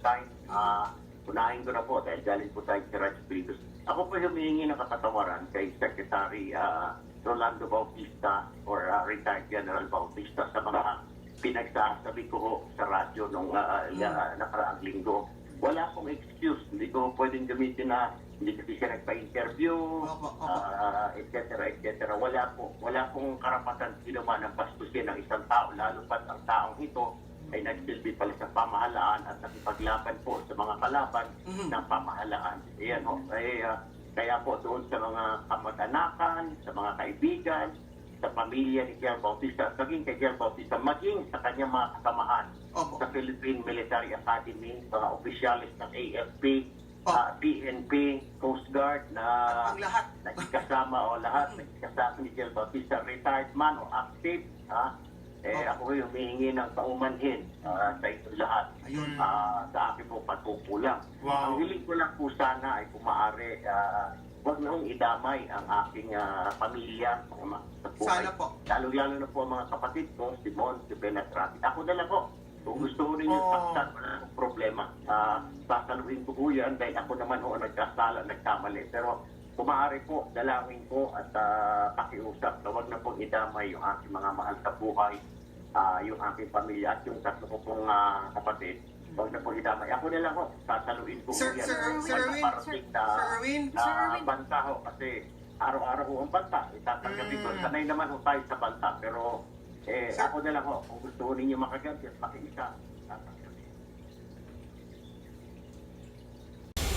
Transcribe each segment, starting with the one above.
time. Unahin ko na po dahil galing po tayo sa Radyo. Ako po humihingi ng kapatawaran kay Secretary Rolando Bautista or retired General Bautista sa mga pinagsasabi ko ho sa radyo nung nakaraang linggo. Wala pong excuse. Hindi ko pwedeng gamitin na hindi kasi siya nagpa-interview, etc. Wala pong karapatan sinuman ng bastusin ng isang tao, lalo pat ang taong ito ay nagsilbi pala sa pamahalaan at nakipaglaban po sa mga kalaban ng pamahalaan. Ayan ho. Kaya po doon sa mga kamag-anakan, sa mga kaibigan, sa pamilya ni General Bautista, maging kay General Bautista, maging sa kanyang mga kasamahan sa Philippine Military Academy, mga opisyalis ng AFP, PNP, Coast Guard na nakikasama ni General Bautista, retired man o active. Ako yung humihingi ng paumanhin sa ito lahat sa akin po patukulang. Wow. Ang hiling ko lang po sana ay kung maaari, huwag na idamay ang aking pamilya. Sana po. Lalo-lalo na po ang mga kapatid ko, si Mon, si Ben at Rafi. Ako na lang po. Kung gusto ko rin yung saksan, wala akong problema. Sasaluhin ko po yan dahil ako naman ho nagkasala, nagkamali. Pero kung maaari po, dalangin ko at pakiusap na huwag na pong idamay yung aking mga mahal sa buhay, yung aking pamilya at yung tatlo ko pong kapatid. Huwag na pong idamay. Ako na lang ho, sasaluhin ko yan. Sir Erwin, banta ho, kasi araw-araw ho ang banta. Itatanggapin ko. Sanay naman ho tayo sa banta. Pero ako na lang ho, kung gusto ho ninyo makaganti at makiisa,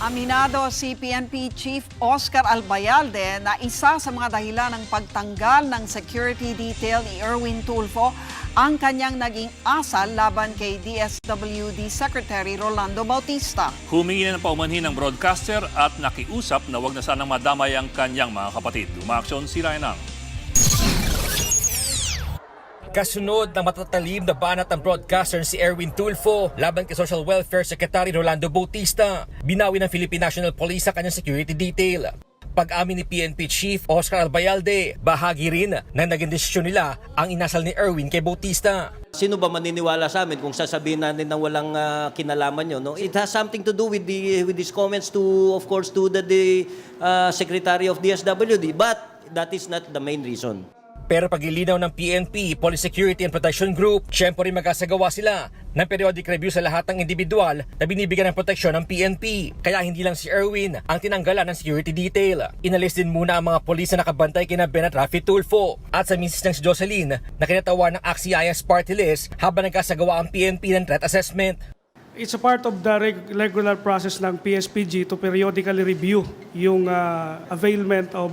Aminado si PNP Chief Oscar Albayalde na isa sa mga dahilan ng pagtanggal ng security detail ni Erwin Tulfo ang kanyang naging asal laban kay DSWD Secretary Rolando Bautista. Humingi na ng paumanhin ng broadcaster at nakiusap na wag na sanang madamay ang kanyang mga kapatid. Umaksyon si Ryan. Kasunod ng matatalim na banat ng broadcaster si Erwin Tulfo laban kay Social Welfare Secretary Rolando Bautista, binawi ng Philippine National Police sa kanyang security detail. Pag-amin ni PNP Chief Oscar Albayalde, bahagi rin na naging desisyon nila ang inasal ni Erwin kay Bautista. Sino ba maniniwala sa amin kung sasabihin natin na walang kinalaman yun? No? It has something to do with these comments to, of course, to the Secretary of DSWD, but that is not the main reason. Pero pag-ilinaw ng PNP, Police Security and Protection Group, syempre magkasagawa sila ng periodic review sa lahat ng individual na binibigyan ng proteksyon ng PNP. Kaya hindi lang si Erwin ang tinanggalan ng security detail. Inalis din muna ang mga polis na nakabantay kina Ben at Rafi Tulfo at sa misis ng si Jocelyn na kinatawa ng AXIS partylist habang nagkasagawa ang PNP ng threat assessment. It's a part of the regular process ng PSPG to periodically review yung availment of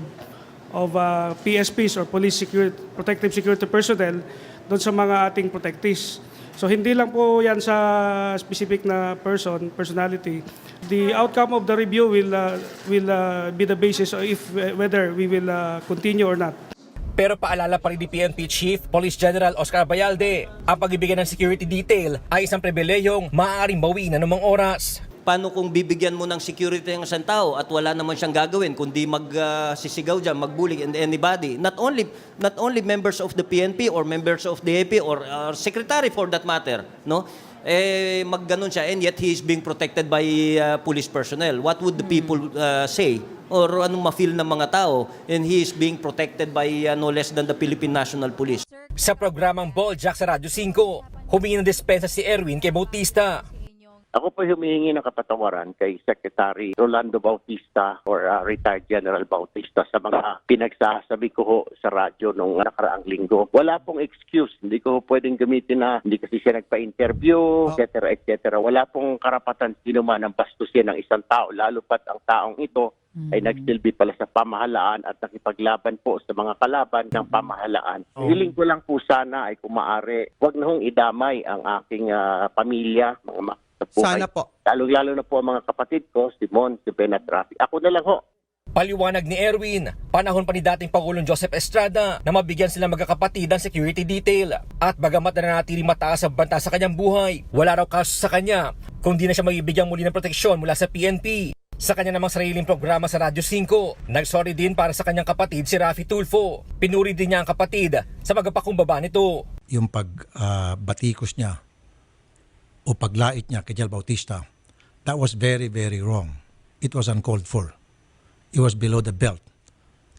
PSPs or Police Security, Protective Security Personnel doon sa mga ating protectees. So hindi lang po yan sa specific na personality. The outcome of the review will be the basis of whether we will continue or not. Pero paalala pa rin ni PNP Chief Police General Oscar Bayalde, ang pagbibigay ng security detail ay isang pribilehong maaaring bawiin na anumang oras. Paano kung bibigyan mo ng security ng isang tao at wala naman siyang gagawin kundi magsisigaw dyan, magbully and anybody? Not only members of the PNP or members of the AP or secretary for that matter, no? Magganon siya and yet he is being protected by police personnel. What would the people say? Or anong ma-feel ng mga tao? And he is being protected by no less than the Philippine National Police. Sa programang Boljak sa Radyo 5, humingi ng dispensa si Erwin kay Bautista. Ako po humihingi ng kapatawaran kay Secretary Rolando Bautista or retired General Bautista sa mga pinagsasabi ko ho sa radyo nung nakaraang linggo. Wala pong excuse. Hindi ko pwedeng gamitin na hindi kasi siya nagpa-interview, etc. Wala pong karapatan sinuman ng bastusin ng isang tao, lalo pat ang taong ito ay nagsilbi pala sa pamahalaan at nakipaglaban po sa mga kalaban ng pamahalaan. Hiling ko lang po sana ay kung maaari, huwag na hong idamay ang aking pamilya, mga sana po. Lalo-lalo na po ang mga kapatid ko, si Mon, si Ben at Rafi. Ako na lang ho. Paliwanag ni Erwin, panahon pa ni dating Pangulong Joseph Estrada na mabigyan sila magkakapatid ng security detail. At bagamat na nanatiling mataas ang banta sa kanyang buhay, wala raw kaso sa kanya kung di na siya mabibigyan muli ng proteksyon mula sa PNP. Sa kanya namang sariling programa sa Radyo 5, nagsorry din para sa kanyang kapatid si Rafi Tulfo. Pinuri din niya ang kapatid sa magapakumbaba nito. Yung pagbatikos niya o paglait niya kay General Bautista That was very, very wrong. It was uncalled for. It was below the belt.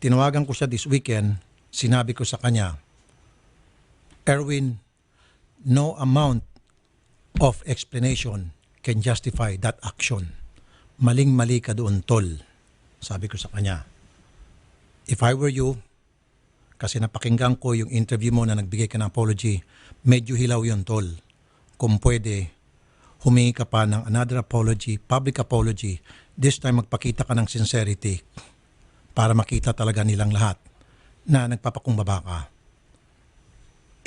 Tinawagan ko siya this weekend, sinabi ko sa kanya, Erwin, no amount of explanation can justify that action. Maling-mali ka doon, tol. Sabi ko sa kanya, if I were you, kasi napakinggan ko yung interview mo na nagbigay ka ng apology, medyo hilaw yun, tol. Kung pwede, humingi ka pa ng another apology, public apology. This time magpakita ka ng sincerity para makita talaga nilang lahat na nagpapakumbaba ka.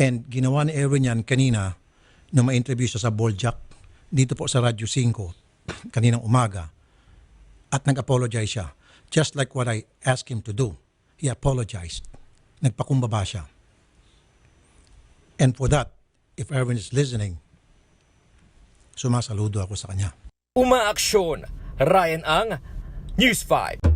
And ginawa ni Erwin yan kanina nung ma-interview siya sa Boljak dito po sa Radyo 5 kaninang umaga at nag-apologize siya. Just like what I asked him to do. He apologized. Nagpakumbaba siya. And for that, if Erwin is listening, sumasaludo ako sa kanya. Umaaksyon, Ryan Ang, News 5.